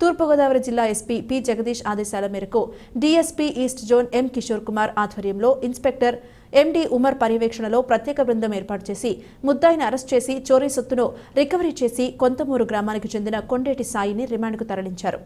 తూర్పుగోదావరి జిల్లా SP P Jagadish ఆదేశాల మేరకు డీఎస్పీ ఈస్ట్ జోన్ ఎం కిషోర్ కుమార్ ఆధ్వర్యంలో ఇన్స్పెక్టర్ ఎండి ఉమర్ పర్యవేక్షణలో ప్రత్యేక బృందం ఏర్పాటు చేసి ముద్దాయిని అరెస్ట్ చేసి చోరీ సొత్తును రికవరీ చేసి కొంతమూరు గ్రామానికి చెందిన కొండేటి సాయిని రిమాండ్కు తరలించారు.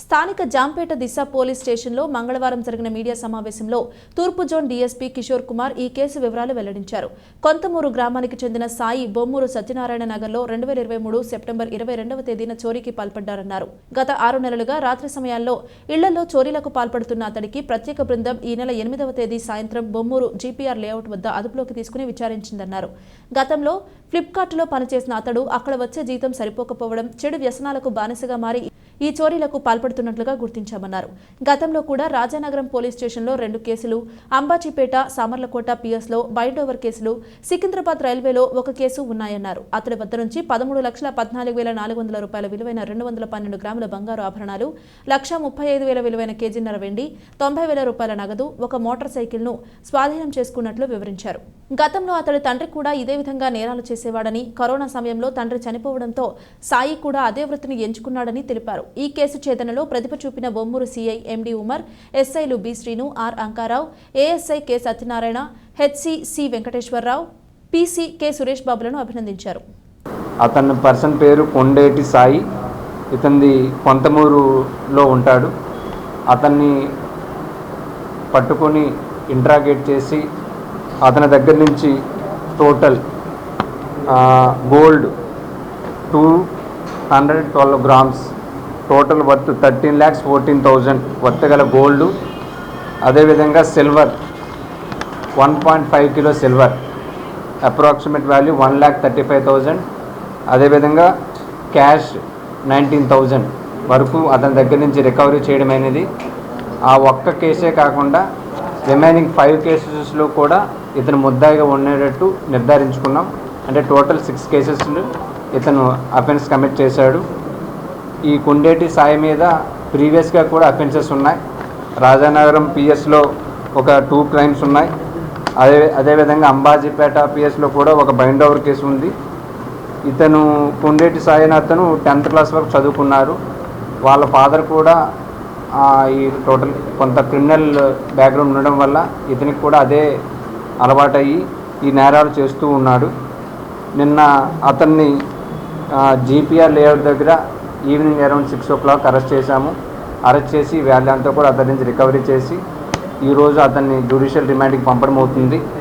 స్థానిక జాంపేట దిశ పోలీస్ స్టేషన్లో మంగళవారం జరిగిన మీడియా సమావేశంలో తూర్పు జోన్ డీఎస్పీ కిషోర్ కుమార్ ఈ కేసు వివరాలు వెల్లడించారు. కొంతమూరు గ్రామానికి చెందిన సాయి బొమ్మూరు సత్యనారాయణ నగర్లో 2023 సెప్టెంబర్ 22వ తేదీన చోరీకి పాల్పడ్డారన్నారు. గత 6 నెలలుగా రాత్రి సమయాల్లో ఇళ్లలో చోరీలకు పాల్పడుతున్న అతడికి ప్రత్యేక బృందం ఈ నెల 8వ తేదీ సాయంత్రం బొమ్మూరు జీపీఆర్ లేఅవుట్ వద్ద అదుపులోకి తీసుకుని విచారించిందన్నారు. గతంలో ఫ్లిప్కార్ట్లో పనిచేసిన అతడు అక్కడ వచ్చే జీతం సరిపోకపోవడం, చెడు వ్యసనాలకు బానిసగా మారి ఈ చోరీలకు పాల్పడుతున్నట్లుగా గుర్తించామన్నారు. గతంలో కూడా రాజానగరం పోలీస్ స్టేషన్లో 2 కేసులు, అంబాజీపేట, సామర్లకోట పిఎస్లో బైండ్ ఓవర్ కేసులు, సికింద్రాబాద్ రైల్వేలో 1 కేసు ఉన్నాయన్నారు. అతడి వద్ద నుంచి 13,14,400 రూపాయల విలువైన 212 గ్రాముల బంగారు ఆభరణాలు, 1,35,000 విలువైన కేజీన్నర వెండి, 90,000 రూపాయల నగదు, 1 మోటార్ సైకిల్ను స్వాధీనం చేసుకున్నట్లు వివరించారు. గతంలో అతడి తండ్రి కూడా ఇదే విధంగా నేరాలు చేసేవాడని, కరోనా సమయంలో తండ్రి చనిపోవడంతో సాయి కూడా అదే వృత్తిని ఎంచుకున్నాడని తెలిపారు. ఈ కేసు ఛేదనలో ప్రతిభ చూపిన బొమ్మూరు సీఐ ఎండి ఉమర్, ఎస్ఐలు B Srinu, R Ankarao, ASI K Satyanarayana, HC C Venkateswararao, PC K Suresh బాబులను అభినందించారు. అతని పర్సన్ పేరు కొండేటి సాయి. ఇతనిది కొంతమూరులో ఉంటాడు. అతన్ని పట్టుకొని ఇంట్రాగేట్ చేసి అతని దగ్గర నుంచి total gold 212 grams, total worth 13,14,000 worth గల గోల్డ్, అదేవిధంగా silver 1.5 kilo silver, approximate value 1,35,000, అదేవిధంగా క్యాష్ 19,000 వరకు అతని దగ్గర నుంచి రికవరీ చేయడం అనేది. ఆ ఒక్క కేసే కాకుండా రిమైనింగ్ 5 కేసెస్లో కూడా ఇతను ముద్దాయిగా ఉండేటట్టు నిర్ధారించుకున్నాం. అంటే టోటల్ 6 కేసెస్లు ఇతను అఫెన్స్ కమిట్ చేశాడు. ఈ కొండేటి సాయి మీద ప్రీవియస్గా కూడా అఫెన్సెస్ ఉన్నాయి. రాజానగరం పిఎస్లో ఒక 2 క్రైమ్స్ ఉన్నాయి. అదేవిధంగా అంబాజీపేట పిఎస్లో కూడా ఒక బైండ్ ఓవర్ కేసు ఉంది. ఇతను కొండేటి సాయి అతను 10th క్లాస్ వరకు చదువుకున్నారు. వాళ్ళ ఫాదర్ కూడా ఈ టోటల్ కొంత క్రిమినల్ బ్యాక్గ్రౌండ్ ఉండడం వల్ల ఇతనికి కూడా అదే అలవాటయ్యి ఈ నేరాలు చేస్తూ ఉన్నాడు. నిన్న అతన్ని జీపీఆర్ లేఅవుట్ దగ్గర ఈవినింగ్ అరౌండ్ 6 o'clock అరెస్ట్ చేశాము. అరెస్ట్ చేసి వాళ్ళంతా కూడా అతని నుంచి రికవరీ చేసి ఈరోజు అతన్ని జ్యుడిషియల్ రిమాండ్కి పంపడం అవుతుంది.